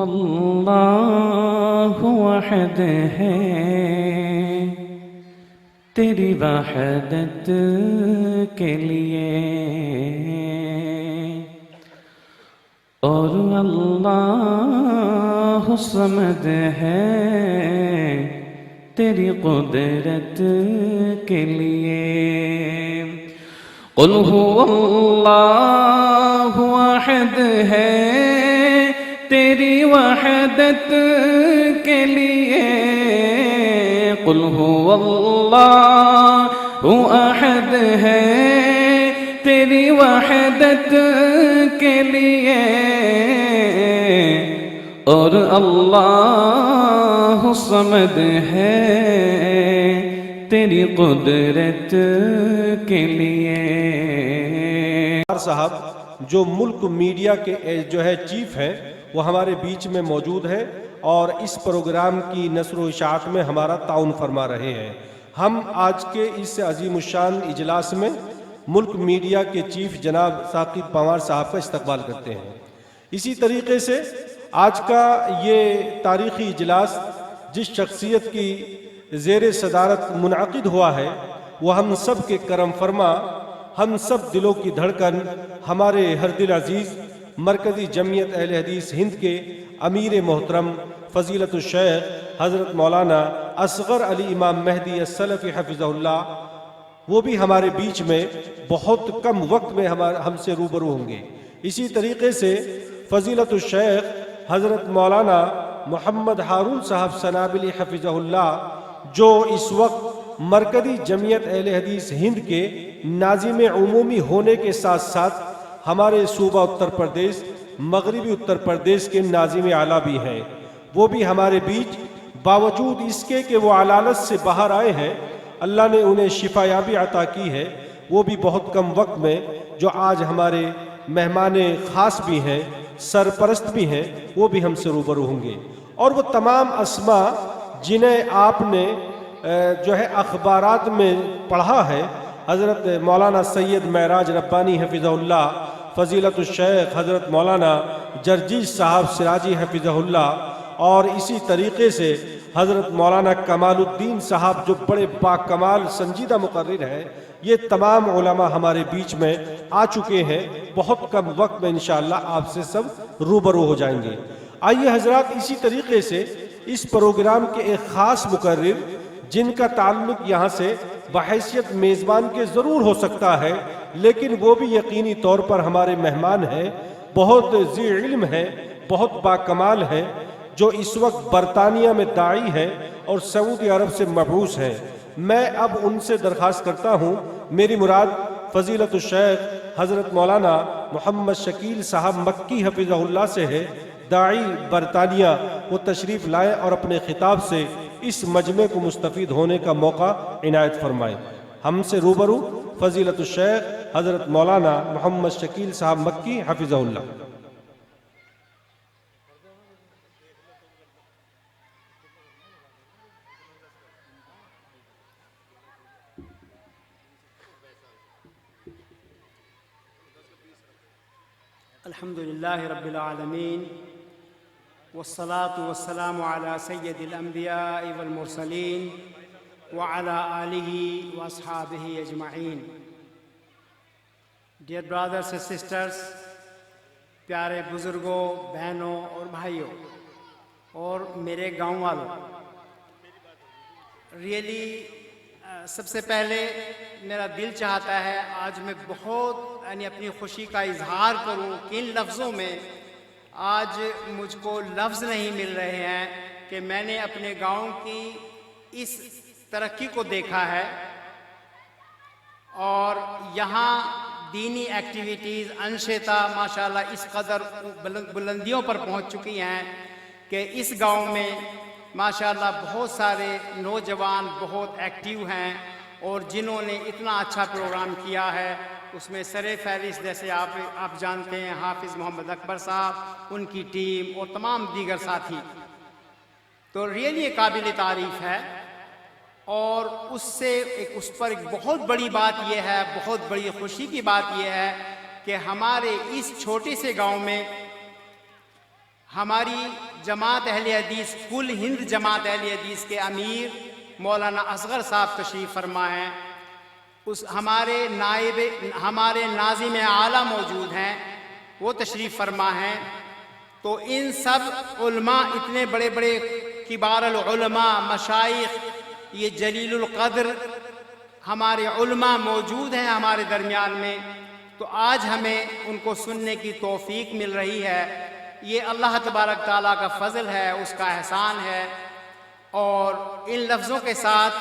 اللہ وحد ہے تیری وحدت کے لیے، اور اللہ صمد ہے تیری قدرت کے لیے۔ قل هو اللہ احد ہے تیری وحدت کے لیے، قل هو اللہ احد ہے تیری وحدت کے لیے، اور اللہ صمد ہے تیری قدرت کے لیے۔ صاحب جو ملک میڈیا کے جو ہے چیف ہیں وہ ہمارے بیچ میں موجود ہیں اور اس پروگرام کی نشر و اشاعت میں ہمارا تعاون فرما رہے ہیں۔ ہم آج کے اس عظیم الشان اجلاس میں ملک میڈیا کے چیف جناب ثاقب پنوار صاحب کا استقبال کرتے ہیں۔ اسی طریقے سے آج کا یہ تاریخی اجلاس جس شخصیت کی زیر صدارت منعقد ہوا ہے وہ ہم سب کے کرم فرما، ہم سب دلوں کی دھڑکن، ہمارے ہر دل عزیز مرکزی جمعیت اہل حدیث ہند کے امیر محترم فضیلت الشیخ حضرت مولانا اصغر علی امام مہدی السلفی حفظہ اللہ، وہ بھی ہمارے بیچ میں بہت کم وقت میں ہم سے روبرو ہوں گے۔ اسی طریقے سے فضیلت الشیخ حضرت مولانا محمد ہارون صاحب سنابلی حفظہ اللہ، جو اس وقت مرکزی جمعیت اہل حدیث ہند کے ناظم عمومی ہونے کے ساتھ ساتھ ہمارے صوبہ اتر پردیش، مغربی اتر پردیش کے ناظم اعلیٰ بھی ہیں، وہ بھی ہمارے بیچ باوجود اس کے کہ وہ علالت سے باہر آئے ہیں، اللہ نے انہیں شفا یابی عطا کی ہے، وہ بھی بہت کم وقت میں جو آج ہمارے مہمان خاص بھی ہیں، سرپرست بھی ہیں، وہ بھی ہم سے روبرو ہوں گے۔ اور وہ تمام اسماء جنہیں آپ نے جو ہے اخبارات میں پڑھا ہے، حضرت مولانا سید معراج ربانی حفظہ اللہ، فضیلت الشیخ حضرت مولانا جرجیش صاحب سراجی حفظہ اللہ، اور اسی طریقے سے حضرت مولانا کمال الدین صاحب جو بڑے باکمال سنجیدہ مقرر ہیں، یہ تمام علماء ہمارے بیچ میں آ چکے ہیں، بہت کم وقت میں انشاءاللہ آپ سے سب روبرو ہو جائیں گے۔ آئیے حضرات، اسی طریقے سے اس پروگرام کے ایک خاص مقرر جن کا تعلق یہاں سے بحیثیت میزبان کے ضرور ہو سکتا ہے، لیکن وہ بھی یقینی طور پر ہمارے مہمان ہیں، بہت ذی علم ہیں، بہت باکمال ہیں، جو اس وقت برطانیہ میں داعی ہیں اور سعودی عرب سے مبعوث ہیں۔ میں اب ان سے درخواست کرتا ہوں، میری مراد فضیلت الشیخ حضرت مولانا محمد شکیل صاحب مکی حفظہ اللہ سے ہے، داعی برطانیہ، وہ تشریف لائیں اور اپنے خطاب سے اس مجمع کو مستفید ہونے کا موقع عنایت فرمائیں۔ ہم سے روبرو فضیلت الشیخ حضرت مولانا محمد شکیل صاحب مکی حفظہ اللہ۔ الحمدللہ رب العالمین، والصلاة والسلام على سید الانبیاء والمرسلین وعلى آلہ واصحابہ اجمعین۔ ڈیئر برادرز and سسٹرز، پیارے بزرگوں، بہنوں اور بھائیوں اور میرے گاؤں والوں، ریئلی سب سے پہلے میرا دل چاہتا ہے آج میں بہت اپنی خوشی کا اظہار کروں کہ ان لفظوں میں آج مجھ کو لفظ نہیں مل رہے ہیں کہ میں نے اپنے گاؤں کی اس ترقی کو دیکھا ہے، اور یہاں دینی ایکٹیویٹیز انشطہ ماشاءاللہ اس قدر بلندیوں پر پہنچ چکی ہیں کہ اس گاؤں میں ماشاءاللہ بہت سارے نوجوان بہت ایکٹیو ہیں، اور جنہوں نے اتنا اچھا پروگرام کیا ہے اس میں سر فہرست جیسے آپ جانتے ہیں حافظ محمد اکبر صاحب، ان کی ٹیم اور تمام دیگر ساتھی، تو ریئلی قابل تعریف ہے۔ اور اس پر ایک بہت بڑی بات یہ ہے، بہت بڑی خوشی کی بات یہ ہے کہ ہمارے اس چھوٹے سے گاؤں میں ہماری جماعت اہل حدیث کل ہند جماعت اہل حدیث کے امیر مولانا اصغر صاحب تشریف فرما ہیں، ہمارے ناظم اعلیٰ موجود ہیں، وہ تشریف فرما ہیں. تو ان سب علماء، اتنے بڑے بڑے کبار العلماء، مشائخ، یہ جلیل القدر ہمارے علماء موجود ہیں ہمارے درمیان میں. تو آج ہمیں ان کو سننے کی توفیق مل رہی ہے. یہ اللہ تبارک تعالیٰ کا فضل ہے، اس کا احسان ہے. اور ان لفظوں کے ساتھ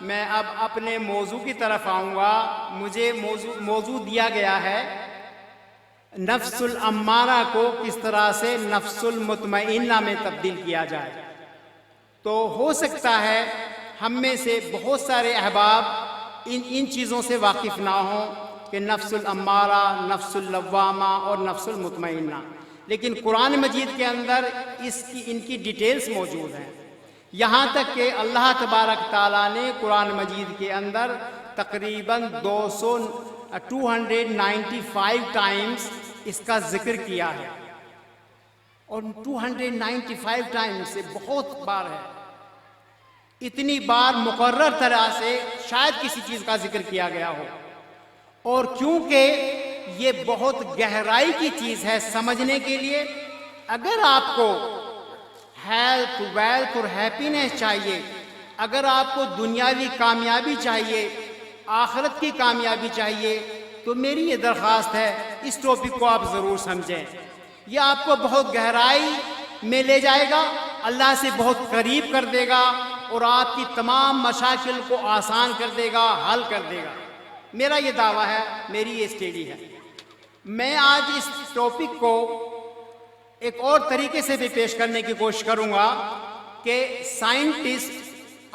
میں اب اپنے موضوع کی طرف آؤں گا. مجھے موضوع دیا گیا ہے نفس الامارہ کو کس طرح سے نفس المطمئنہ میں تبدیل کیا جائے. تو ہو سکتا ہے ہم میں سے بہت سارے احباب ان چیزوں سے واقف نہ ہوں کہ نفس الامارہ، نفس اللوامہ اور نفس المطمئنہ، لیکن قرآن مجید کے اندر ان کی ڈیٹیلز موجود ہیں. یہاں تک کہ اللہ تبارک تعالیٰ نے قرآن مجید کے اندر تقریباً 295 ٹائمز اس کا ذکر کیا ہے. اور 295 ٹائمز سے بہت بار ہے. اتنی بار مقرر طرح سے شاید کسی چیز کا ذکر کیا گیا ہو. اور کیونکہ یہ بہت گہرائی کی چیز ہے سمجھنے کے لیے، اگر آپ کو ہیلتھ، ویلتھ اور ہیپینس چاہیے، اگر آپ کو دنیاوی کامیابی چاہیے، آخرت کی کامیابی چاہیے، تو میری یہ درخواست ہے اس ٹاپک کو آپ ضرور سمجھیں. یہ آپ کو بہت گہرائی میں لے جائے گا، اللہ سے بہت قریب کر دے گا اور آپ کی تمام مشاکل کو آسان کر دے گا، حل کر دے گا. میرا یہ دعویٰ ہے، میری یہ اسٹڈی ہے. میں آج اس ٹاپک کو ایک اور طریقے سے بھی پیش کرنے کی کوشش کروں گا کہ سائنٹسٹ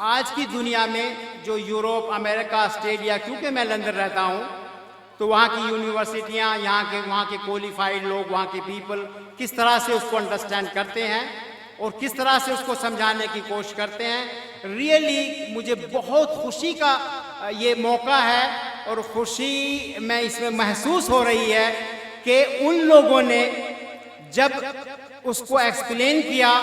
آج کی دنیا میں جو یوروپ، امریکہ، آسٹریلیا، کیونکہ میں لندن رہتا ہوں تو وہاں کی یونیورسٹیاں، وہاں کے کوالیفائڈ لوگ، وہاں کے پیپل کس طرح سے اس کو انڈرسٹینڈ کرتے ہیں اور کس طرح سے اس کو سمجھانے کی کوشش کرتے ہیں. ریئلی مجھے بہت خوشی کا یہ موقع ہے اور خوشی میں اس میں محسوس ہو رہی ہے کہ ان لوگوں نے جب اس کو ایکسپلین کیا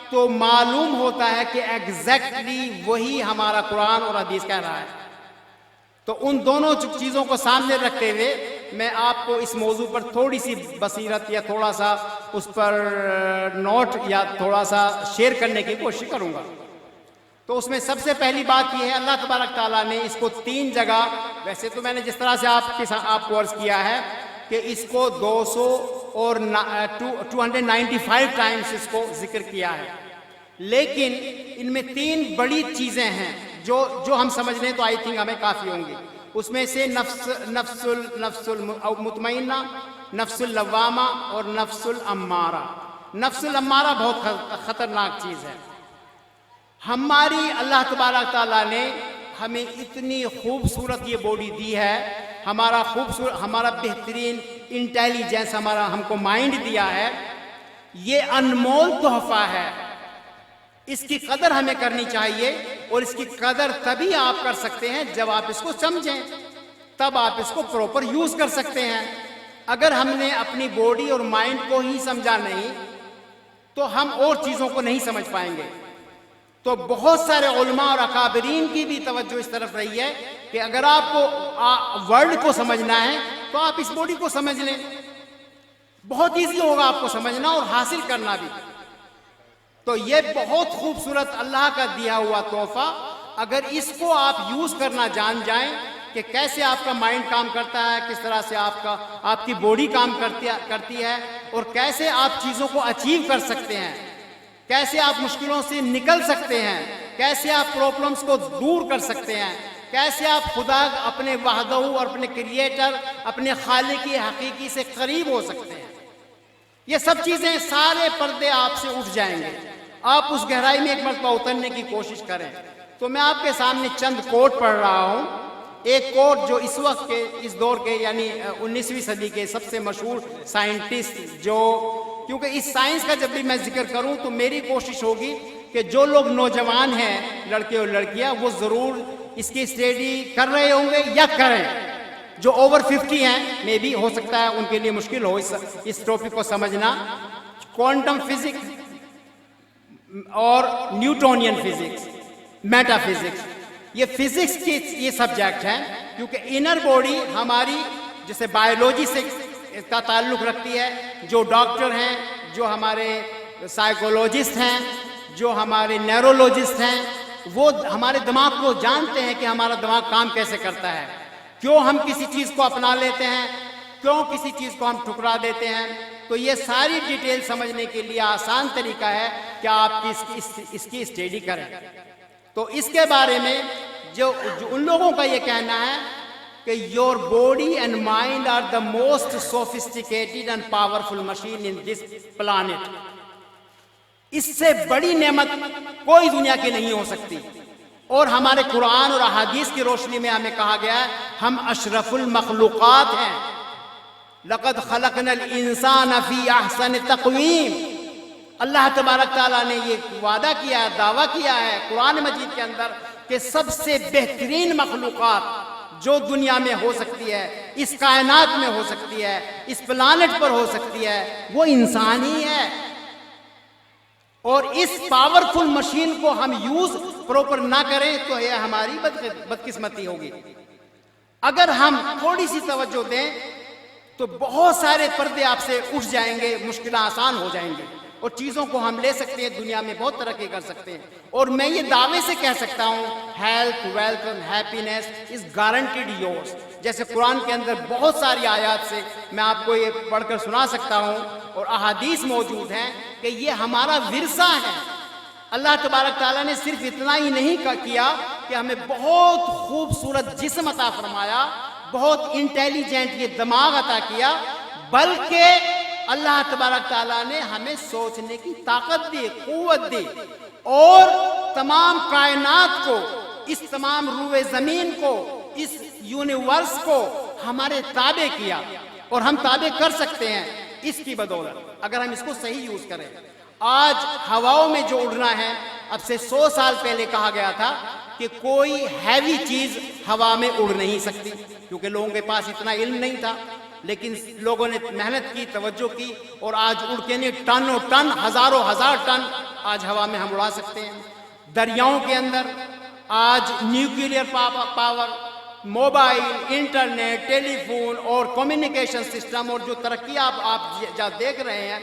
تو معلوم ہوتا ہے کہ ایگزیکٹلی وہی ہمارا قرآن اور حدیث کہہ رہا ہے. تو ان دونوں چیزوں کو سامنے رکھتے ہوئے میں آپ کو اس موضوع پر تھوڑی سی بصیرت یا تھوڑا سا اس پر نوٹ یا تھوڑا سا شیئر کرنے کی کوشش کروں گا. تو اس میں سب سے پہلی بات یہ ہے، اللہ تبارک تعالیٰ نے اس کو 3 جگہ، ویسے تو میں نے جس طرح سے آپ کو عرض کیا ہے کہ اس کو 200 اور 295 ٹائمز اس کو ذکر کیا ہے، لیکن ان میں 3 بڑی چیزیں ہیں جو ہم سمجھ لیں تو آئی تھنک ہمیں کافی ہوں گی. اس میں سے نفس المطمئنہ، نفس اللوامہ اور نفس الامارہ. نفس الامارہ بہت خطرناک چیز ہے. ہماری اللہ تبارک تعالیٰ نے ہمیں اتنی خوبصورت یہ باڈی دی ہے، ہمارا بہترین انٹیلیجنس، ہم کو مائنڈ دیا ہے. یہ انمول تحفہ ہے، اس کی قدر ہمیں کرنی چاہیے. اور اس کی قدر تبھی آپ کر سکتے ہیں جب آپ اس کو سمجھیں، تب آپ اس کو پراپر یوز کر سکتے ہیں. اگر ہم نے اپنی باڈی اور مائنڈ کو ہی سمجھا نہیں تو ہم اور چیزوں کو نہیں سمجھ پائیں گے. تو بہت سارے علماء اور اکابرین کی بھی توجہ اس طرف رہی ہے کہ اگر آپ کو ورلڈ کو سمجھنا ہے تو آپ اس باڈی کو سمجھ لیں، بہت ایزی ہوگا آپ کو سمجھنا اور حاصل کرنا بھی. تو یہ بہت خوبصورت اللہ کا دیا ہوا تحفہ، اگر اس کو آپ یوز کرنا جان جائیں کہ کیسے آپ کا مائنڈ کام کرتا ہے، کس طرح سے آپ کی باڈی کام کرتی ہے اور کیسے آپ چیزوں کو اچیو کر سکتے ہیں، کیسے آپ مشکلوں سے نکل سکتے ہیں، کیسے آپ پرابلمز کو دور کر سکتے ہیں، کیسے آپ خدا اپنے وحدہ اور اپنے کریٹر، اپنے خالق حقیقی سے قریب ہو سکتے ہیں. یہ سب چیزیں، سارے پردے آپ سے اٹھ جائیں گے. آپ اس گہرائی میں ایک مرتبہ اترنے کی کوشش کریں. تو میں آپ کے سامنے چند کوٹ پڑھ رہا ہوں. ایک کوٹ جو اس وقت کے، اس دور کے، یعنی 19ویں صدی کے سب سے مشہور سائنٹسٹ، جو کیونکہ اس سائنس کا جب بھی میں ذکر کروں تو میری کوشش ہوگی کہ جو لوگ نوجوان ہیں، لڑکے اور لڑکیاں، وہ ضرور اس کی اسٹڈی کر رہے ہوں گے یا کریں. جو اوور 50 ہیں، میں بھی ہو سکتا ہے ان کے لیے مشکل ہو اس ٹاپک کو سمجھنا. کوانٹم فزکس، اور نیوٹونین فزکس، میٹا فزکس، یہ فزکس کی یہ سبجیکٹ ہیں، کیونکہ انر باڈی ہماری جیسے بایولوجی سے کا تعلق رکھتی ہے. جو ڈاکٹر ہیں، جو ہمارے سائیکولوجسٹ ہیں، جو ہمارے نیورولوجسٹ ہیں، وہ ہمارے دماغ کو جانتے ہیں کہ ہمارا دماغ کام کیسے کرتا ہے، کیوں ہم کسی چیز کو اپنا لیتے ہیں، کیوں کسی چیز کو ہم ٹھکرا دیتے ہیں. تو یہ ساری ڈیٹیل سمجھنے کے لیے آسان طریقہ ہے کہ آپ اس کی اسٹڈی کریں. تو اس کے بارے میں جو ان لوگوں کا یہ کہنا ہے کہ your body and mind are the most sophisticated and powerful machine in this planet. اس سے بڑی نعمت کوئی دنیا کی نہیں ہو سکتی. اور ہمارے قرآن اور احادیث کی روشنی میں ہمیں کہا گیا ہے ہم اشرف المخلوقات ہیں. لقد خلقنا الانسان فی احسن تقویم. اللہ تبارک تعالیٰ نے یہ وعدہ کیا ہے، دعویٰ کیا ہے قرآن مجید کے اندر کہ سب سے بہترین مخلوقات جو دنیا میں ہو سکتی ہے، اس کائنات میں ہو سکتی ہے، اس پلانٹ پر ہو سکتی ہے، وہ انسان ہی ہے. اور اس پاورفل مشین کو ہم یوز پراپر نہ کریں تو یہ ہماری بدقسمتی ہوگی. اگر ہم تھوڑی سی توجہ دیں تو بہت سارے پردے آپ سے اٹھ جائیں گے، مشکلات آسان ہو جائیں گے، اور چیزوں کو ہم لے سکتے ہیں، دنیا میں بہت ترقی کر سکتے ہیں. اور میں یہ دعوے سے کہہ سکتا ہوں health, wealth and happiness is guaranteed yours. جیسے قرآن کے اندر بہت ساری آیات سے میں آپ کو یہ پڑھ کر سنا سکتا ہوں، اور احادیث موجود ہیں کہ یہ ہمارا ورثہ ہے. اللہ تبارک تعالیٰ نے صرف اتنا ہی نہیں کیا کہ ہمیں بہت خوبصورت جسم عطا فرمایا، بہت انٹیلیجنٹ یہ دماغ عطا کیا، بلکہ اللہ تبارک تعالیٰ نے ہمیں سوچنے کی طاقت دی، قوت دی، اور تمام کائنات کو، اس تمام روئے زمین کو، اس یونیورس کو ہمارے تابع کیا، اور ہم تابع کر سکتے ہیں اس کی بدولت اگر ہم اس کو صحیح یوز کریں. آج ہواؤں میں جو اڑنا ہے، اب سے 100 سال پہلے کہا گیا تھا کہ کوئی ہیوی چیز ہوا میں اڑ نہیں سکتی، کیونکہ لوگوں کے پاس اتنا علم نہیں تھا. لیکن لوگوں نے محنت کی، توجہ کی، اور آج اڑ کے نہیں ٹنوں ٹن، ہزاروں ہزار ٹن آج ہوا میں ہم اڑا سکتے ہیں. دریاؤں کے اندر آج نیوکلیئر پاور، موبائل، انٹرنیٹ، ٹیلی فون اور کمیونیکیشن سسٹم اور جو ترقی آپ دیکھ رہے ہیں،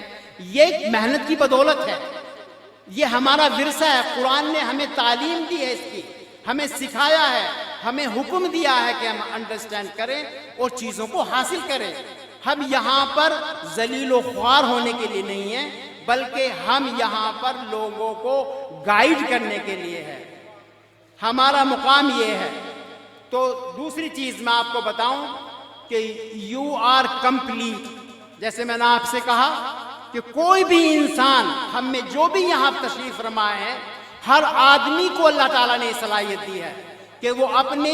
یہ محنت کی بدولت ہے. یہ ہمارا ورثہ ہے. قرآن نے ہمیں تعلیم دی ہے، اس کی ہمیں سکھایا ہے، ہمیں حکم دیا ہے کہ ہم انڈرسٹینڈ کریں اور چیزوں کو حاصل کریں. ہم یہاں پر ذلیل و خوار ہونے کے لیے نہیں ہیں، بلکہ ہم یہاں پر لوگوں کو گائیڈ کرنے کے لیے ہے. ہمارا مقام یہ ہے. تو دوسری چیز میں آپ کو بتاؤں کہ یو آر کمپلیٹ. جیسے میں نے آپ سے کہا کہ کوئی بھی انسان، ہم میں جو بھی یہاں تشریف فرما ہے، ہر آدمی کو اللہ تعالیٰ نے صلاحیت دی ہے کہ وہ اپنے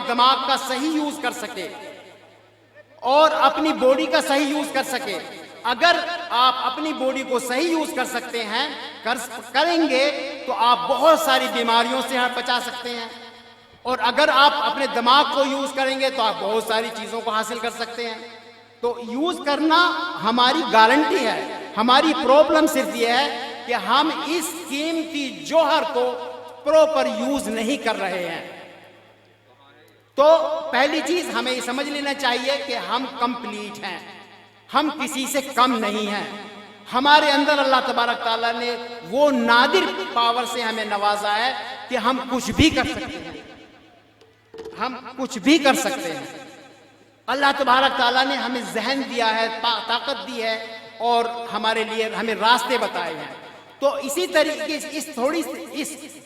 دماغ کا صحیح یوز کر سکے اور اپنی باڈی کا صحیح یوز کر سکے. اگر آپ اپنی باڈی کو صحیح یوز کر سکتے ہیں، کریں گے، تو آپ بہت ساری بیماریوں سے بچا سکتے ہیں. اور اگر آپ اپنے دماغ کو یوز کریں گے تو آپ بہت ساری چیزوں کو حاصل کر سکتے ہیں. تو یوز کرنا ہماری گارنٹی ہے. ہماری پرابلم صرف یہ ہے کہ ہم اس قیمتی جوہر کو پراپر یوز نہیں کر رہے ہیں. تو پہلی چیز ہمیں یہ سمجھ لینا چاہیے کہ ہم کمپلیٹ ہیں، ہم کسی سے کم نہیں ہیں. ہمارے اندر اللہ تبارک تعالیٰ نے وہ نادر پاور سے ہمیں نوازا ہے کہ ہم کچھ بھی کر سکتے ہیں. ہم کچھ بھی کر سکتے ہیں. اللہ تبارک تعالیٰ نے ہمیں ذہن دیا ہے، طاقت دی ہے، اور ہمارے لیے ہمیں راستے بتائے ہیں. تو اسی طریقے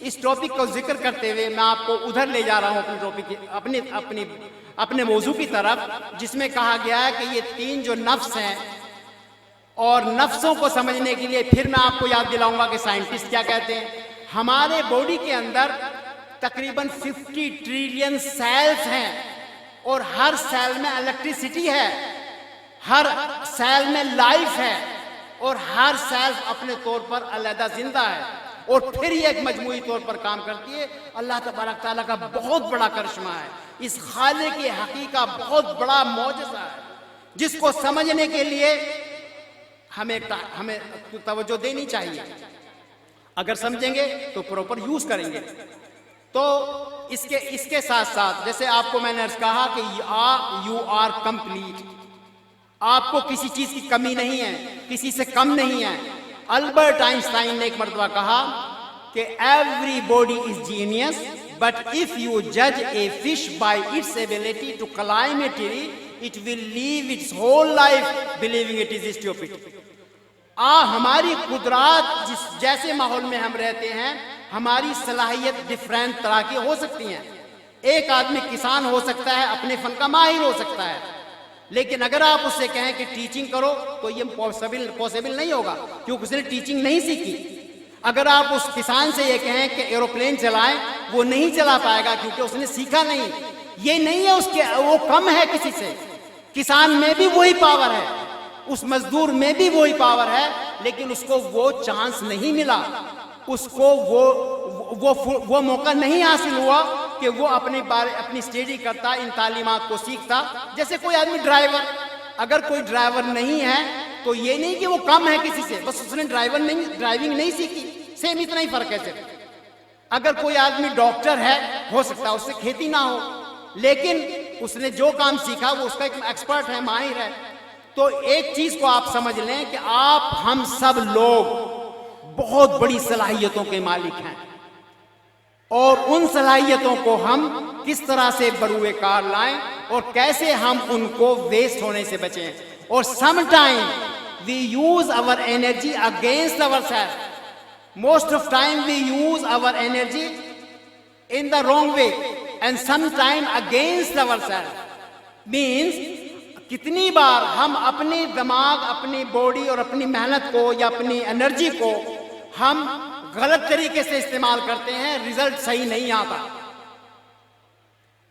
اس ٹاپک کو ذکر کرتے ہوئے میں آپ کو ادھر لے جا رہا ہوں اپنے ٹاپک اپنے موضوع کی طرف، جس میں کہا گیا ہے کہ یہ 3 جو نفس ہیں، اور نفسوں کو سمجھنے کے لیے پھر میں آپ کو یاد دلاؤں گا کہ سائنٹسٹ کیا کہتے ہیں. ہمارے باڈی کے اندر تقریباً 50 ٹریلین سیلز ہیں، اور ہر سیل میں الیکٹریسٹی ہے، ہر سیل میں لائف ہے، اور ہر سیل اپنے طور پر علیحدہ زندہ ہے، اور پھر یہ ایک مجموعی طور پر کام کرتی ہے. اللہ تبارک تعالیٰ کا بہت بڑا کرشمہ ہے. اس خالق کی حقیقہ بہت بڑا معجزہ ہے، جس کو سمجھنے کے لیے ہمیں توجہ دینی چاہیے. اگر سمجھیں گے تو پراپر یوز کریں گے. تو اس کے ساتھ ساتھ جیسے آپ کو میں نے عرض کہا کہ یو آر کمپلیٹ, آپ کو کسی چیز کی کمی نہیں ہے, کسی سے کم نہیں ہے. البرٹ آئنسٹائن نے ایک مرتبہ کہا کہ everybody is genius but if you جج a fish by its ability to climb a tree it will live its whole life believing it is stupid. ہماری قدرات جیسے ماحول میں ہم رہتے ہیں, ہماری صلاحیت ڈفرینٹ طرح کی ہو سکتی ہیں. ایک آدمی کسان ہو سکتا ہے, اپنے فن کا ماہر ہو سکتا ہے, لیکن اگر آپ اس سے کہیں کہ ٹیچنگ کرو تو یہ پاسبل نہیں ہوگا کیونکہ اس نے ٹیچنگ نہیں سیکھی. اگر آپ اس کسان سے یہ کہیں کہ ایروپلین چلائیں, وہ نہیں چلا پائے گا کیونکہ اس نے سیکھا نہیں. یہ نہیں ہے وہ کم ہے کسی سے, کسان میں بھی وہی پاور ہے, اس مزدور میں بھی وہی پاور ہے, لیکن اس کو وہ چانس نہیں ملا, اس کو وہ موقع نہیں حاصل ہوا کہ وہ اپنی اسٹڈی کرتا, ان تعلیمات کو سیکھتا. جیسے کوئی آدمی ڈرائیور, اگر کوئی ڈرائیور نہیں ہے تو یہ نہیں کہ وہ کم ہے کسی سے, بس اس نے ڈرائیونگ نہیں سیکھی, سیم اتنا ہی فرق ہے. صرف اگر کوئی آدمی ڈاکٹر ہے, ہو سکتا ہے اس سے کھیتی نہ ہو, لیکن اس نے جو کام سیکھا وہ اس کا ایک ایکسپرٹ ہے, ماہر ہے. تو ایک چیز کو آپ سمجھ لیں کہ ہم سب لوگ بہت بڑی صلاحیتوں کے مالک ہیں, اور ان صلاحیتوں کو ہم کس طرح سے بروئے کار لائیں اور کیسے ہم ان کو ویسٹ ہونے سے بچیں. اور some time we use our energy against our self, most of time we use our energy in the wrong way and some time against our self. Means کتنی بار ہم اپنی دماغ, اپنی باڈی اور اپنی محنت کو یا اپنی انرجی کو ہم غلط طریقے سے استعمال کرتے ہیں, ریزلٹ صحیح نہیں آتا.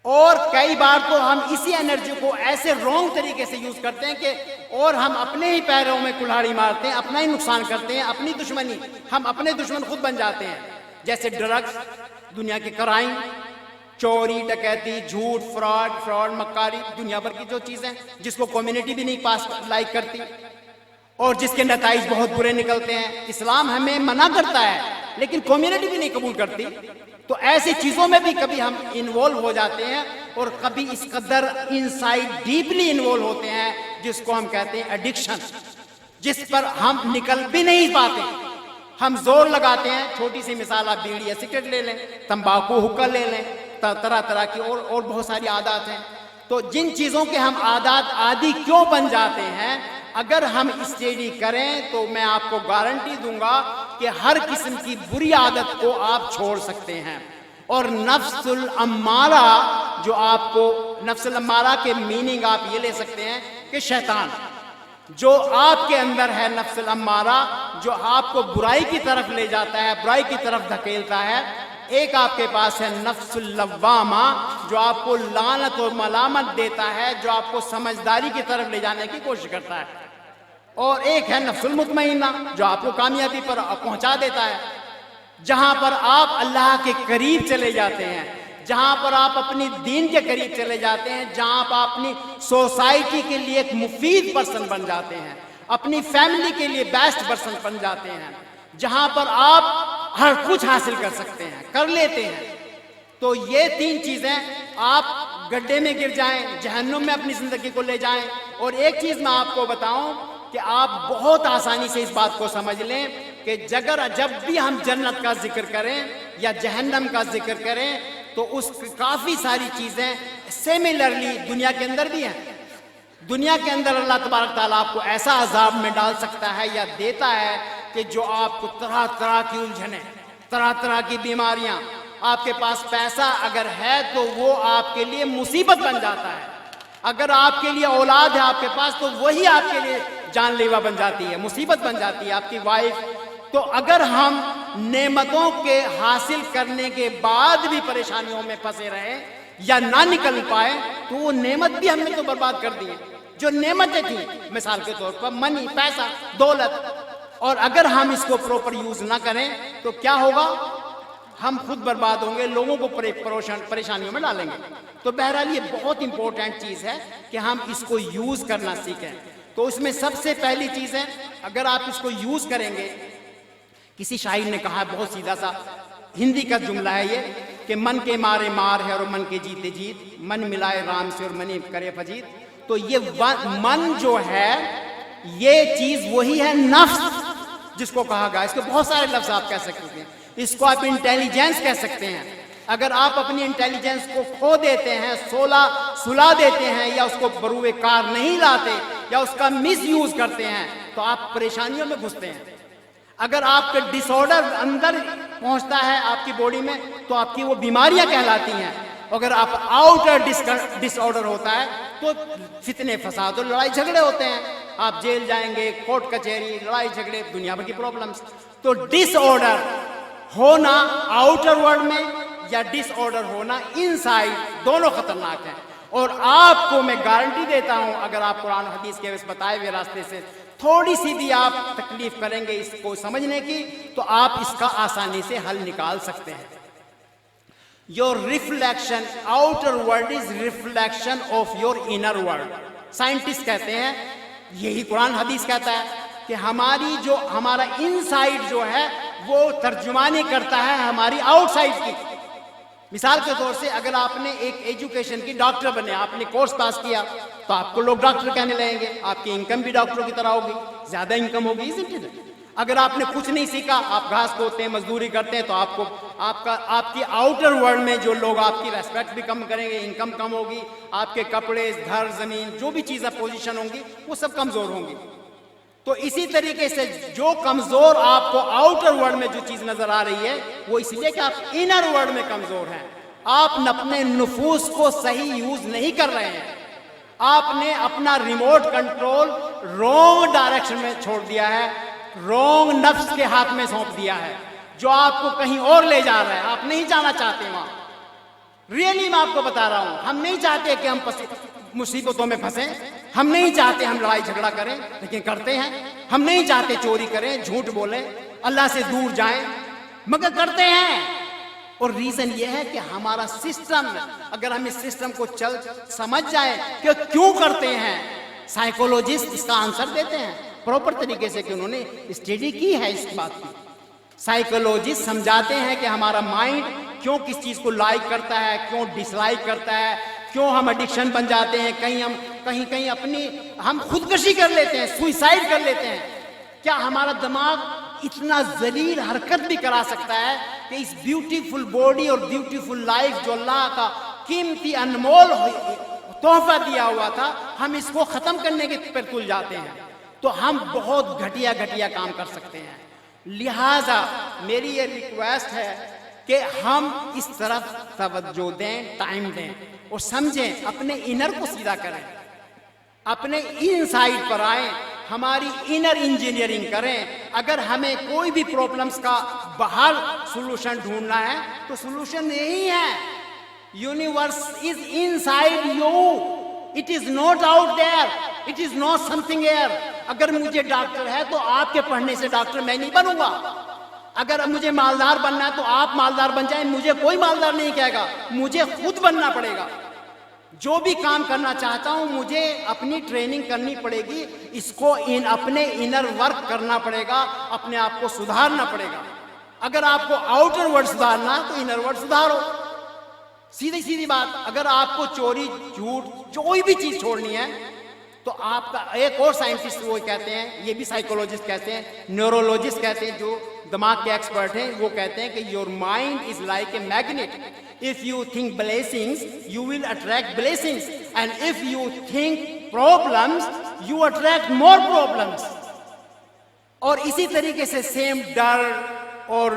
اور کئی بار تو ہم اسی انرجی کو ایسے رانگ طریقے سے یوز کرتے ہیں کہ اور ہم اپنے ہی پیروں میں کلہاڑی مارتے ہیں, اپنا ہی نقصان کرتے ہیں, اپنی دشمنی, ہم اپنے دشمن خود بن جاتے ہیں. جیسے ڈرگز, دنیا کے کرائم, چوری, ڈکیتی, جھوٹ, فراڈ, مکاری, دنیا بھر کی جو چیزیں جس کو کمیونٹی بھی نہیں پاس لائک کرتی اور جس کے نتائج بہت برے نکلتے ہیں. اسلام ہمیں منع کرتا ہے لیکن کمیونٹی بھی نہیں قبول کرتی. تو ایسی چیزوں میں بھی کبھی ہم انوالو ہو جاتے ہیں اور کبھی اس قدر انسائڈ ڈیپلی انوالو ہوتے ہیں جس کو ہم کہتے ہیں ایڈکشن, جس پر ہم نکل بھی نہیں پاتے. ہم زور لگاتے ہیں, چھوٹی سی مثال, آپ بیڑی یا سگریٹ لے لیں, تمباکو, حقہ لے لیں, طرح طرح کی اور بہت ساری عادات ہیں. تو جن چیزوں کے ہم عادی کیوں بن جاتے ہیں, اگر ہم اسٹڈی کریں تو میں آپ کو گارنٹی دوں گا کہ ہر قسم کی بری عادت کو آپ چھوڑ سکتے ہیں. اور نفس الامارہ, جو آپ کو نفس الامارہ کے میننگ آپ یہ لے سکتے ہیں کہ شیطان جو آپ کے اندر ہے, نفس الامارہ جو آپ کو برائی کی طرف لے جاتا ہے, برائی کی طرف دھکیلتا ہے. ایک آپ کے پاس ہے نفس اللوامہ جو آپ کو لعنت اور ملامت دیتا ہے, جو آپ کو سمجھداری کی طرف لے جانے کی کوشش کرتا ہے. اور ایک ہے نفس المطمئنہ جو آپ کو کامیابی پر پہنچا دیتا ہے, جہاں پر آپ اللہ کے قریب چلے جاتے ہیں, جہاں پر آپ اپنی دین کے قریب چلے جاتے ہیں, جہاں پر آپ اپنی سوسائٹی کے لیے ایک مفید پرسن بن جاتے ہیں, اپنی فیملی کے لیے بیسٹ پرسن بن جاتے ہیں, جہاں پر آپ ہر کچھ حاصل کر سکتے ہیں, کر لیتے ہیں. تو یہ تین چیزیں, آپ گڈھے میں گر جائیں, جہنم میں اپنی زندگی کو لے جائیں. اور ایک چیز میں آپ کو بتاؤں کہ آپ بہت آسانی سے اس بات کو سمجھ لیں کہ جب بھی ہم جنت کا ذکر کریں یا جہنم کا ذکر کریں تو اس کافی ساری چیزیں سیملرلی دنیا کے اندر بھی ہیں. دنیا کے اندر اللہ تبارک تعالیٰ آپ کو ایسا عذاب میں ڈال سکتا ہے یا دیتا ہے کہ جو آپ کو طرح طرح کی الجھنیں, طرح طرح کی بیماریاں, آپ کے پاس پیسہ اگر ہے تو وہ آپ کے لیے مصیبت بن جاتا ہے. اگر آپ کے لیے اولاد ہے آپ کے پاس تو وہی آپ کے لیے جان لیوا بن جاتی ہے, مصیبت بن جاتی ہے, آپ کی وائف. تو اگر ہم نعمتوں کے حاصل کرنے کے بعد بھی پریشانیوں میں پھنسے رہیں یا نہ نکل پائے تو وہ نعمت بھی ہم نے تو برباد کر دی ہے. جو نعمتیں تھیں مثال کے طور پر منی, پیسہ, دولت, اور اگر ہم اس کو پراپر یوز نہ کریں تو کیا ہوگا, ہم خود برباد ہوں گے, لوگوں کو پریشانیوں میں ڈالیں گے. تو بہرحال یہ بہت امپورٹنٹ چیز ہے کہ ہم اس کو یوز کرنا سیکھیں. تو اس میں سب سے پہلی چیز ہے, اگر آپ اس کو یوز کریں گے کسی شاعر نے کہا بہت سیدھا سا ہندی کا جملہ ہے یہ کہ من کے مارے مار ہے اور من کے جیتے جیت، من ملائے رام سے اور من کرے فجیت۔ تو یہ من جو ہے یہ چیز وہی ہے نفس جس کو کہا گیا، اس کے بہت سارے لفظ آپ کہہ سکتے ہیں، اس کو آپ انٹیلیجنس کہہ سکتے ہیں۔ اگر آپ اپنی انٹیلیجنس کو کھو دیتے ہیں، سلا دیتے ہیں، یا اس کو بروئے کار نہیں لاتے، یا اس کا مس یوز کرتے ہیں، تو آپ پریشانیوں میں گھستے ہیں۔ اگر آپ کا ڈس آرڈر اندر پہنچتا ہے آپ کی باڈی میں تو آپ کی وہ بیماریاں کہلاتی ہیں۔ اگر آپ آؤٹر ڈس آرڈر ہوتا ہے تو فتنے فساد اور لڑائی جھگڑے ہوتے ہیں، آپ جیل جائیں گے، کورٹ کچہری، لڑائی جھگڑے، دنیا بھر کی پرابلمس۔ تو ڈس آرڈر ہونا آؤٹر ورلڈ میں یا ڈس آرڈر ہونا انسائڈ، دونوں خطرناک ہیں۔ اور آپ کو میں گارنٹی دیتا ہوں اگر آپ قرآن حدیث کے اس بتائے ہوئے راستے سے تھوڑی سی بھی آپ تکلیف کریں گے اس کو سمجھنے کی تو آپ اس کا آسانی سے حل نکال سکتے ہیں۔ Your reflection, outer world is reflection of your inner world. Scientist کہتے ہیں، یہی قرآن حدیث کہتا ہے کہ ہمارا انسائڈ جو ہے وہ ترجمانی کرتا ہے ہماری آؤٹ سائڈ کی۔ مثال کے طور سے اگر آپ نے ایک ایجوکیشن کی ڈاکٹر بنے، آپ نے کورس پاس کیا تو آپ کو لوگ ڈاکٹر کہنے لگیں گے، آپ کی انکم بھی ڈاکٹروں کی طرح ہوگی، زیادہ انکم ہوگی۔ اگر آپ نے کچھ نہیں سیکھا، آپ گھاس بوتے ہیں، مزدوری کرتے ہیں، تو آپ کی آؤٹر ورلڈ میں جو لوگ آپ کی ریسپیکٹ بھی کم کریں گے، انکم کم ہوگی، آپ کے کپڑے، گھر، زمین، جو بھی چیزیں پوزیشن ہوں گی وہ سب کمزور ہوں گی۔ تو اسی طریقے سے جو کمزور آپ کو آؤٹر ورلڈ میں جو چیز نظر آ رہی ہے وہ اس لیے کہ آپ انر ورلڈ میں کمزور ہیں، آپ اپنے نفوس کو صحیح یوز نہیں کر رہے ہیں، آپ نے اپنا ریموٹ کنٹرول رونگ ڈائریکشن میں چھوڑ دیا ہے، رونگ نفس کے ہاتھ میں سونپ دیا ہے جو آپ کو کہیں اور لے جا رہا ہے، آپ نہیں جانا چاہتے وہاں۔ ریئلی میں آپ کو بتا رہا ہوں، ہم نہیں چاہتے کہ ہم مصیبتوں میں پھنسیں، ہم نہیں چاہتے ہم لڑائی جھگڑا کریں لیکن کرتے ہیں، ہم نہیں چاہتے چوری کریں، جھوٹ بولیں، اللہ سے دور جائیں مگر کرتے ہیں۔ اور ریزن یہ ہے کہ ہمارا سسٹم، اگر ہم اس سسٹم کو سمجھ جائیں کہ کیوں کرتے ہیں، سائیکولوجسٹ اس کا آنسر دیتے ہیں پراپر طریقے سے کہ انہوں نے اسٹڈی کی ہے اس بات کی۔ سائیکولوجسٹ سمجھاتے ہیں کہ ہمارا مائنڈ کیوں کس چیز کو لائک کرتا ہے، کیوں ڈس لائک کرتا ہے، کیوں ہم ایڈکشن بن جاتے ہیں، کہیں اپنی ہم خودکشی کر لیتے ہیں، سوئسائڈ کر لیتے ہیں۔ کیا ہمارا دماغ اتنا ذلیل حرکت بھی کرا سکتا ہے کہ اس بیوٹیفل باڈی اور بیوٹیفل لائف جو اللہ کا قیمتی انمول تحفہ دیا ہوا تھا، ہم اس کو ختم کرنے کے پر تل جاتے ہیں تو ہم بہت گھٹیا کام کر سکتے ہیں۔ لہٰذا میری یہ ریکویسٹ ہے کہ ہم اس طرف توجہ دیں، ٹائم دیں اور سمجھیں، اپنے انر کو سیدھا کریں، اپنے انسائڈ پر آئیں، ہماری انر انجینئرنگ کریں۔ اگر ہمیں کوئی بھی پرابلمس کا باہر سولوشن ڈھونڈنا ہے تو سولوشن یہی ہے، universe is inside you, it is not out there, it is not something here. اگر مجھے ڈاکٹر ہے تو آپ کے پڑھنے سے ڈاکٹر میں نہیں بنوں گا، اگر مجھے مالدار بننا ہے تو آپ مالدار بن جائیں، مجھے کوئی مالدار نہیں کہے گا، مجھے خود بننا پڑے گا۔ جو بھی کام کرنا چاہتا ہوں مجھے اپنی ٹریننگ کرنی پڑے گی، اس کو اپنے انر ورک کرنا پڑے گا، اپنے آپ کو سدھارنا پڑے گا۔ اگر آپ کو آؤٹر ورڈ سدھارنا ہے تو انر ورڈ سدھارو، سیدھی بات۔ اگر آپ کو چوری، جھوٹ، کوئی بھی چیز چھوڑنی ہے تو آپ کا ایک اور سائنٹسٹ وہ کہتے ہیں، یہ بھی سائیکولوجسٹ کہتے ہیں، نیورولوجسٹ کہتے ہیں، جو دماغ کے ایکسپرٹ ہیں، وہ کہتے ہیں کہ your mind is like a magnet, if you think blessings you will attract blessings and if you think problems you attract more problems۔ اور اسی طریقے سے سیم ڈر اور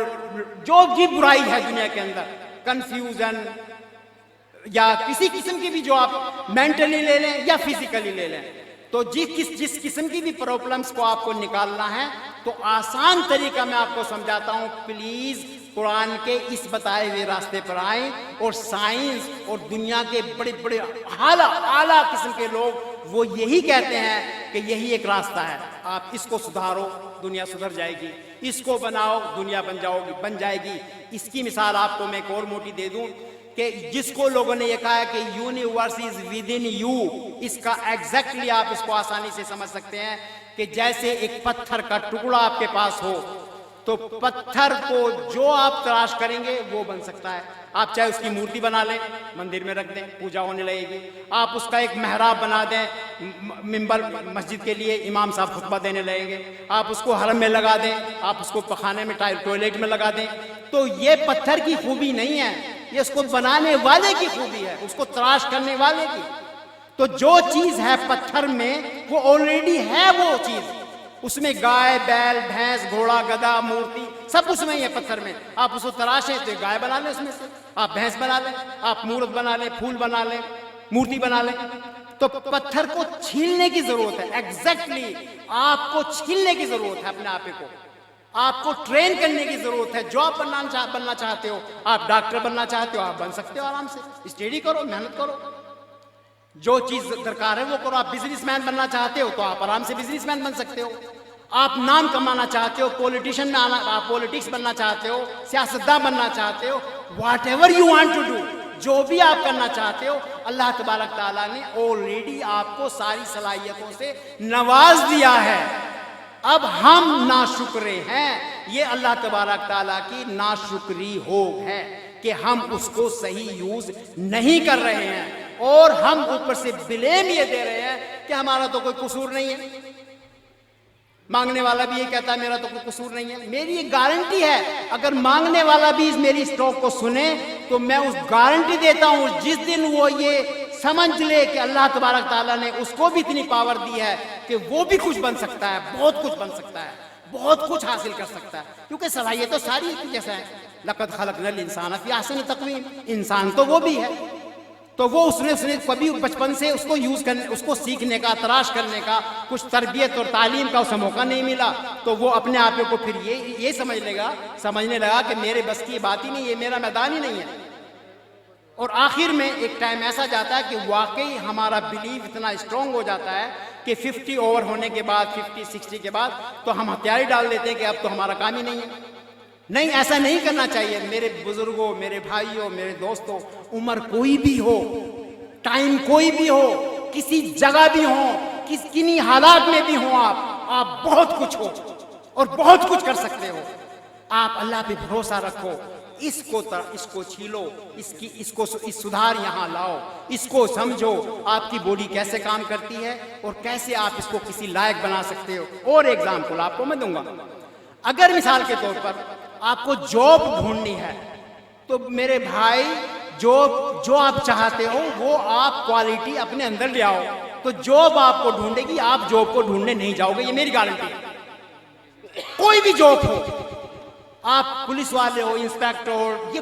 جو بھی برائی ہے دنیا کے اندر، کنفیوژن یا کسی قسم کی بھی جو آپ مینٹلی لے لیں یا فزیکلی لے لیں، تو جس قسم کی بھی پرابلمس کو آپ کو نکالنا ہے تو آسان طریقہ میں آپ کو سمجھاتا ہوں، پلیز قرآن کے اس بتائے ہوئے راستے پر آئیں، اور سائنس اور دنیا کے بڑے اعلیٰ قسم کے لوگ وہ یہی کہتے ہیں کہ یہی ایک راستہ ہے، آپ اس کو سدھارو دنیا سدھر جائے گی، اس کو بناؤ دنیا بن جائے گی۔ اس کی مثال آپ کو میں ایک اور موٹی دے دوں کہ جس کو لوگوں نے یہ کہا ہے کہ universe is within you, اس کا ایگزیکٹلی آپ اس کو آسانی سے سمجھ سکتے ہیں کہ جیسے ایک پتھر کا ٹکڑا آپ کے پاس ہو تو پتھر کو جو آپ تراش کریں گے وہ بن سکتا ہے. آپ چاہے اس کی مورتی بنا لیں, مندر میں رکھ دیں, پوجا ہونے لگے گی. آپ اس کا ایک محراب بنا دیں, منبر مسجد کے لیے امام صاحب خطبہ دینے لگیں گے. آپ اس کو حرم میں لگا دیں, آپ اس کو پخانے میں ٹوائلٹ میں لگا دیں. تو یہ پتھر کی خوبی نہیں ہے, یہ اس کو بنانے والے کی خوبی ہے, اس کو تراش کرنے والے کی. تو جو چیز ہے پتھر میں وہ آلریڈی ہے, وہ چیز اس میں گائے, بیل, بھینس, گھوڑا, گدھا, مورتی سب اس میں ہی ہے پتھر میں. آپ اس کو تراشیں تو گائے بنا لیں, اس میں سے آپ بھینس بنا لیں, آپ مورت بنا لیں, پھول بنا لیں, مورتی بنا لیں. تو پتھر کو چھیلنے کی ضرورت ہے. ایگزیکٹلی آپ کو چھیلنے کی ضرورت ہے اپنے آپ کو, آپ کو ٹرین کرنے کی ضرورت ہے. جو آپ بننا چاہتے ہو, آپ ڈاکٹر بننا چاہتے ہو, آپ بن سکتے ہو آرام سے. اسٹڈی کرو, محنت کرو, جو چیز درکار ہے وہ کرو. آپ بزنس مین بننا چاہتے ہو تو آپ آرام سے بزنس مین بن سکتے ہو. آپ نام کمانا چاہتے ہو, پولیٹیشین میں آنا, آپ پولیٹکس بننا چاہتے ہو, سیاستداں بننا چاہتے ہو, whatever you want to do, جو بھی آپ کرنا چاہتے ہو, اللہ تبارک تعالیٰ نے آلریڈی آپ کو ساری صلاحیتوں سے نواز دیا ہے. اب ہم ناشکرے ہیں. یہ اللہ تبارک تعالیٰ کی ناشکری ہے کہ ہم اس کو صحیح یوز نہیں کر رہے ہیں, اور ہم اوپر سے بلیم یہ دے رہے ہیں کہ ہمارا تو کوئی قصور نہیں ہے. مانگنے والا بھی یہ کہتا ہے میرا تو کوئی قصور نہیں ہے. میری یہ گارنٹی ہے, اگر مانگنے والا بھی میری اس ٹاک کو سنے تو میں اس گارنٹی دیتا ہوں, جس دن وہ یہ سمجھ لے کہ اللہ تبارک تعالیٰ نے اس کو بھی اتنی پاور دی ہے کہ وہ بھی کچھ بن سکتا ہے, بہت کچھ بن سکتا ہے, بہت کچھ حاصل کر سکتا ہے, کیونکہ صلاحیت تو ساری ایک جیسا ہے. لقد خلقنا الانسان فی احسن تقویم, انسان تو وہ بھی ہے. تو وہ اس نے کبھی بچپن سے اس کو یوز کرنے, اس کو سیکھنے کا, تراش کرنے کا, کچھ تربیت اور تعلیم کا اسے موقع نہیں ملا, تو وہ اپنے آپ کو پھر یہ سمجھنے لگا کہ میرے بس کی بات ہی نہیں, یہ میرا میدان ہی نہیں ہے. اور آخر میں ایک ٹائم ایسا جاتا ہے کہ واقعی ہمارا بلیف اتنا اسٹرانگ ہو جاتا ہے کہ 50 اوور ہونے کے بعد, 50-60 کے بعد تو ہم ہتھیار ڈال دیتے ہیں کہ اب تو ہمارا کام ہی نہیں ہے. نہیں, ایسا نہیں کرنا چاہیے. میرے بزرگوں, میرے بھائیوں, میرے دوستوں, عمر کوئی بھی ہو, ٹائم کوئی بھی ہو, کسی جگہ بھی ہو, کنی حالات میں بھی ہوں, آپ بہت کچھ ہو اور بہت کچھ کر سکتے ہو. آپ اللہ پہ بھروسہ رکھو, اس کو چھیلو, اس سدھار یہاں لاؤ, اس کو سمجھو آپ کی باڈی کیسے کام کرتی ہے اور کیسے آپ اس کو کسی لائق بنا سکتے ہو. اور ایگزامپل آپ کو میں دوں گا. اگر مثال کے طور پر آپ کو جاب ڈھونڈنی ہے تو میرے بھائی, جو آپ چاہتے ہو وہ آپ کوالٹی اپنے اندر لے آؤ, تو جاب آپ کو ڈھونڈے گی. آپ جاب کو ڈھونڈنے نہیں جاؤ گے, یہ میری گارنٹی ہے. کوئی بھی جاب ہو, آپ پولیس والے ہو, انسپیکٹر, یہ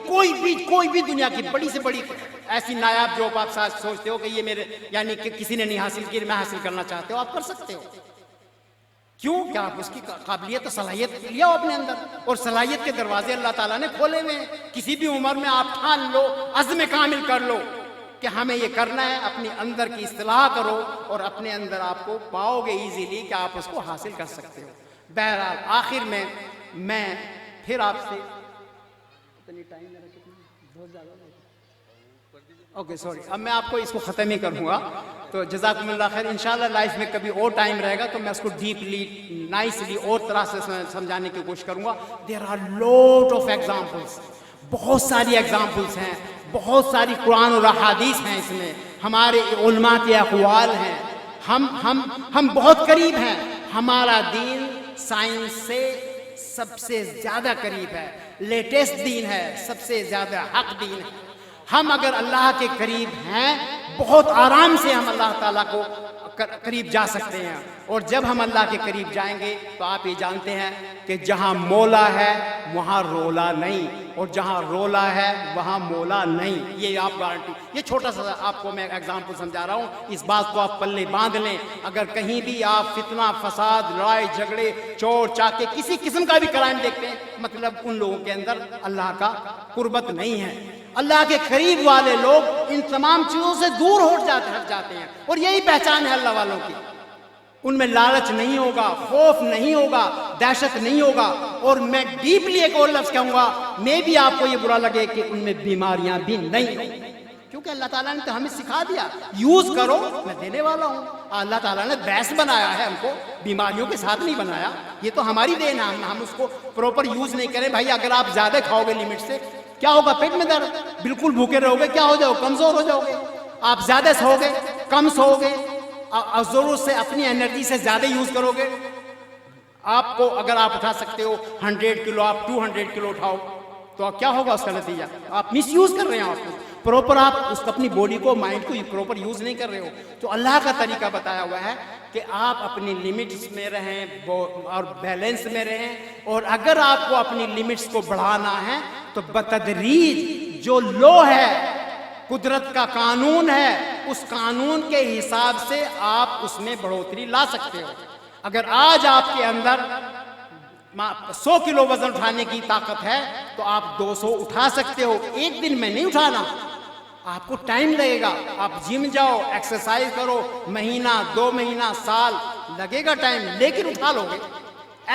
کوئی بھی دنیا کی بڑی سے بڑی ایسی نایاب جاب آپ سوچتے ہو کہ یہ میرے یعنی کہ کسی نے نہیں حاصل کی, میں حاصل کرنا چاہتے ہو, آپ کر سکتے ہو. کیوں؟ کہ آپ اس کی قابلیت اور صلاحیت لیا ہو اپنے اندر, اور صلاحیت کے دروازے اللہ تعالیٰ نے کھولے ہوئے ہیں. کسی بھی عمر میں آپ ٹھان لو, عزم کامل کر لو کہ ہمیں یہ کرنا ہے, اپنے اندر کی اصلاح کرو اور اپنے اندر آپ کو پاؤ گے ایزیلی کہ آپ اس کو حاصل کر سکتے ہو. بہرحال آخر میں پھر آپ سے بہت زیادہ اوکے سوری, اب میں آپ کو اس کو ختم ہی کروں گا. تو جزاکم اللہ خیر. انشاءاللہ لائف میں کبھی اور ٹائم رہے گا تو میں اس کو ڈیپلی, نائسلی اور طرح سے سمجھانے کی کوشش کروں گا. There are lot of examples, بہت ساری ایگزامپلس ہیں, بہت ساری قرآن اور احادیث ہیں اس میں, ہمارے علماء کے اقوال ہیں. ہم بہت قریب ہیں. ہمارا دین سائنس سے سب سے زیادہ قریب ہے, لیٹسٹ دین ہے, سب سے زیادہ حق دین ہے. ہم اگر اللہ کے قریب ہیں, بہت آرام سے ہم اللہ تعالیٰ کو قریب جا سکتے ہیں. اور جب ہم اللہ کے قریب جائیں گے تو آپ یہ جانتے ہیں کہ جہاں مولا ہے وہاں رولا نہیں, اور جہاں رولا ہے وہاں مولا نہیں. یہ آپ گارنٹی, یہ چھوٹا سا آپ کو میں ایگزامپل سمجھا رہا ہوں. اس بات کو آپ پلے باندھ لیں. اگر کہیں بھی آپ فتنہ, فساد, لڑائی جھگڑے, چور چاکے, کسی قسم کا بھی کرائم دیکھتے ہیں, مطلب ان لوگوں کے اندر اللہ کا قربت نہیں ہے. اللہ کے قریب والے لوگ ان تمام چیزوں سے دور ہٹ جاتے ہیں, اور یہی پہچان ہے اللہ والوں کی. ان میں لالچ نہیں ہوگا, خوف نہیں ہوگا, دہشت نہیں ہوگا. اور میں ڈیپلی ایک اور لفظ کہوں گا, میں بھی آپ کو یہ برا لگے کہ ان میں بیماریاں بھی نہیں ہوں. کیونکہ اللہ تعالیٰ نے تو ہمیں سکھا دیا یوز کرو میں دینے والا ہوں. اللہ تعالیٰ نے بیس بنایا ہے ہم کو, بیماریوں کے ساتھ نہیں بنایا. یہ تو ہماری دین ہے, ہم اس کو پراپر یوز نہیں کریں. بھائی اگر آپ زیادہ کھاؤ گے لمٹ سے کیا ہوگا؟ پیٹ میں درد, بالکل بھوکے رہو گے, کیا ہو جاؤ گے؟ کمزور ہو جاؤ گے. آپ زیادہ سو گے, کم سو گے, ضرورت سے اپنی انرجی سے زیادہ یوز کرو گے. آپ کو اگر آپ اٹھا سکتے ہو 100 کلو, آپ 200 کلو اٹھاؤ تو کیا ہوگا اس کا نتیجہ؟ آپ مس یوز کر رہے ہیں. آپ کو پراپر آپ اس کو اپنی باڈی کو, مائنڈ کو پراپر یوز نہیں کر رہے ہو. تو اللہ کا طریقہ بتایا ہوا ہے کہ آپ اپنی لمٹس میں رہیں اور بیلنس میں رہیں. اور اگر آپ کو اپنی لمٹس کو بڑھانا ہے تو بتدریج جو لو ہے, قدرت کا قانون ہے, اس قانون کے حساب سے آپ اس میں بڑھوتری لا سکتے ہو. اگر آج آپ کے اندر 100 کلو وزن اٹھانے کی طاقت ہے تو آپ 200 اٹھا سکتے ہو. ایک دن میں نہیں اٹھانا, آپ کو ٹائم لگے گا. آپ جم جاؤ, ایکسرسائز کرو, مہینہ, 2 مہینہ, سال لگے گا ٹائم, لیکن اٹھا لو گے.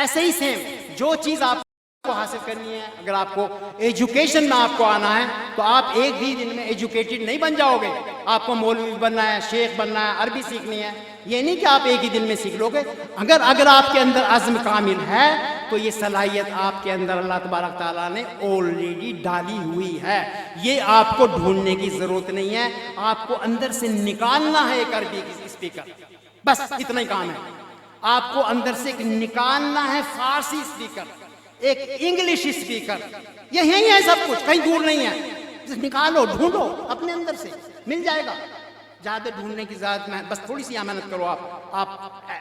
ایسے ہی سیم جو چیز آپ کو حاصل کرنی ہے, اگر آپ کو ایجوکیشن میں آپ کو آنا ہے تو آپ ایک بھی دن میں ایجوکیٹڈ نہیں بن جاؤ گے. آپ کو مولوی بننا ہے, شیخ بننا ہے, عربی سیکھنی ہے, یہ نہیں کہ آپ ایک ہی دن میں سیکھ لو گے. اگر آپ کے اندر عزم کامل ہے تو یہ صلاحیت آپ کے اندر اللہ تبارک تعالیٰ نے آلریڈی ڈالی ہوئی ہے. یہ آپ کو ڈھونڈنے کی ضرورت نہیں ہے, آپ کو اندر سے نکالنا ہے. ایک عربی اسپیکر, بس اتنا ہی کام ہے. آپ کو اندر سے نکالنا ہے فارسی اسپیکر, ایک انگلش اسپیکر, یہی ہے سب کچھ, کہیں دور نہیں ہے. نکالو, ڈھونڈو اپنے اندر سے, مل جائے گا. زیادہ ڈھونڈنے کی ذات میں بس تھوڑی سی محنت کرو. آپ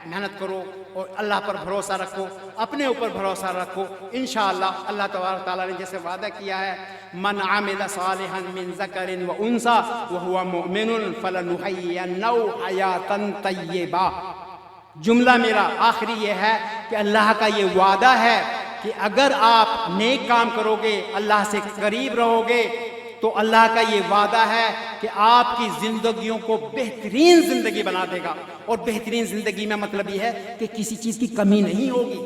محنت کرو اور اللہ پر بھروسہ رکھو, اپنے اوپر بھروسہ رکھو. انشاءاللہ اللہ تبارک تعالیٰ نے جیسے وعدہ کیا ہے, من عامل صالحا من ذکر و انثی وهو مؤمن فلنحیینہ حیاتا طیبہ. جملہ میرا آخری یہ ہے کہ اللہ کا یہ وعدہ ہے کہ اگر آپ نیک کام کرو گے, اللہ سے قریب رہو گے, تو اللہ کا یہ وعدہ ہے کہ آپ کی زندگیوں کو بہترین زندگی بنا دے گا. اور بہترین زندگی میں مطلب یہ ہے کہ کسی چیز کی کمی نہیں ہوگی,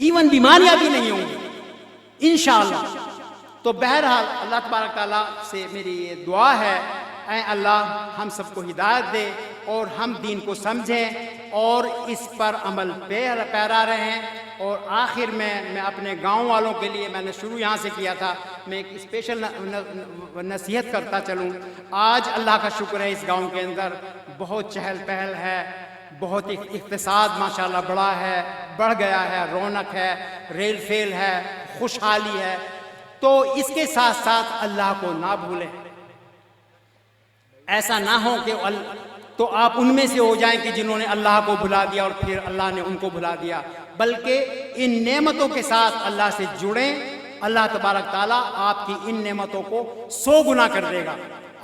ایون بیماریاں بھی نہیں ہوں گی انشاءاللہ. تو بہرحال اللہ تبارک تعالیٰ سے میری یہ دعا ہے, اے اللہ ہم سب کو ہدایت دے اور ہم دین کو سمجھیں اور اس پر عمل پیرا رہیں. اور آخر میں اپنے گاؤں والوں کے لیے, میں نے شروع یہاں سے کیا تھا, میں ایک اسپیشل نصیحت کرتا چلوں. آج اللہ کا شکر ہے اس گاؤں کے اندر بہت چہل پہل ہے, بہت اقتصاد ماشاءاللہ بڑا ہے, بڑھ گیا ہے, رونق ہے, ریل فیل ہے, خوشحالی ہے. تو اس کے ساتھ ساتھ اللہ کو نہ بھولیں. ایسا نہ ہو کہ تو آپ ان میں سے ہو جائیں کہ جنہوں نے اللہ کو بھلا دیا اور پھر اللہ نے ان کو بھلا دیا, بلکہ ان نعمتوں کے ساتھ اللہ سے جڑیں. اللہ تبارک تعالیٰ آپ کی ان نعمتوں کو 100 گنا کر دے گا,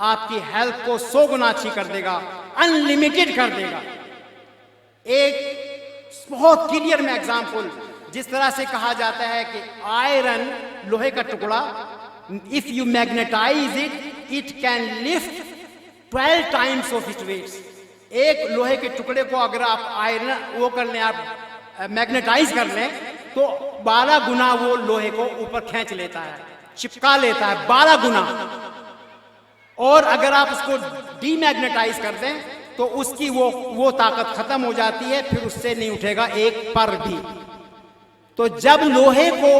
آپ کی ہیلتھ کو 100 گنا اچھی کر دے گا, ان لمیٹڈ کر دے گا. ایک بہت کلیئر میں ایگزامپل, جس طرح سے کہا جاتا ہے کہ آئرن, لوہے کا ٹکڑا, if you magnetize it can lift 12 times of its weight. ایک لوہے کے ٹکڑے کو اگر آپ آئرن وہ کر لیں, آپ میگنیٹائز کر لیں, تو 12 گنا وہ لوہے کو اوپر کھینچ لیتا ہے, چپکا لیتا ہے 12 گنا. اور اگر آپ اس کو ڈی میگنیٹائز کر دیں تو اس کی وہ طاقت ختم ہو جاتی ہے, پھر اس سے نہیں اٹھے گا ایک پر بھی. تو جب لوہے کو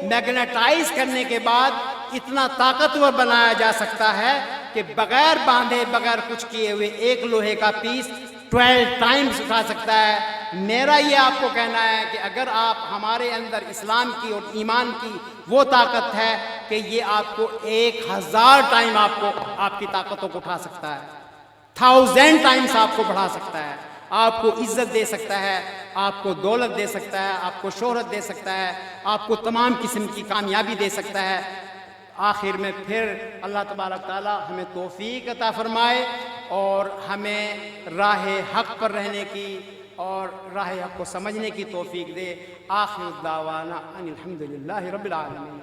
میگنیٹائز کرنے کے بعد اتنا طاقتور بنایا جا سکتا ہے کہ بغیر باندھے, بغیر کچھ کیے ہوئے ایک لوہے کا پیس 12 ٹائمز اٹھا سکتا ہے. میرا یہ آپ کو کہنا ہے کہ اگر آپ, ہمارے اندر اسلام کی اور ایمان کی وہ طاقت ہے کہ یہ آپ کو 1000 ٹائم آپ کی طاقتوں کو اٹھا سکتا ہے, 1000 ٹائمز آپ کو بڑھا سکتا ہے, آپ کو عزت دے سکتا ہے, آپ کو دولت دے سکتا ہے, آپ کو شہرت دے سکتا ہے, آپ کو تمام قسم کی کامیابی دے سکتا ہے. آخر میں پھر اللہ تبارک تعالیٰ ہمیں توفیق عطا فرمائے اور ہمیں راہ حق پر رہنے کی اور راہ حق کو سمجھنے کی توفیق دے. آخر دعوانا ان الحمدللہ رب العالمین.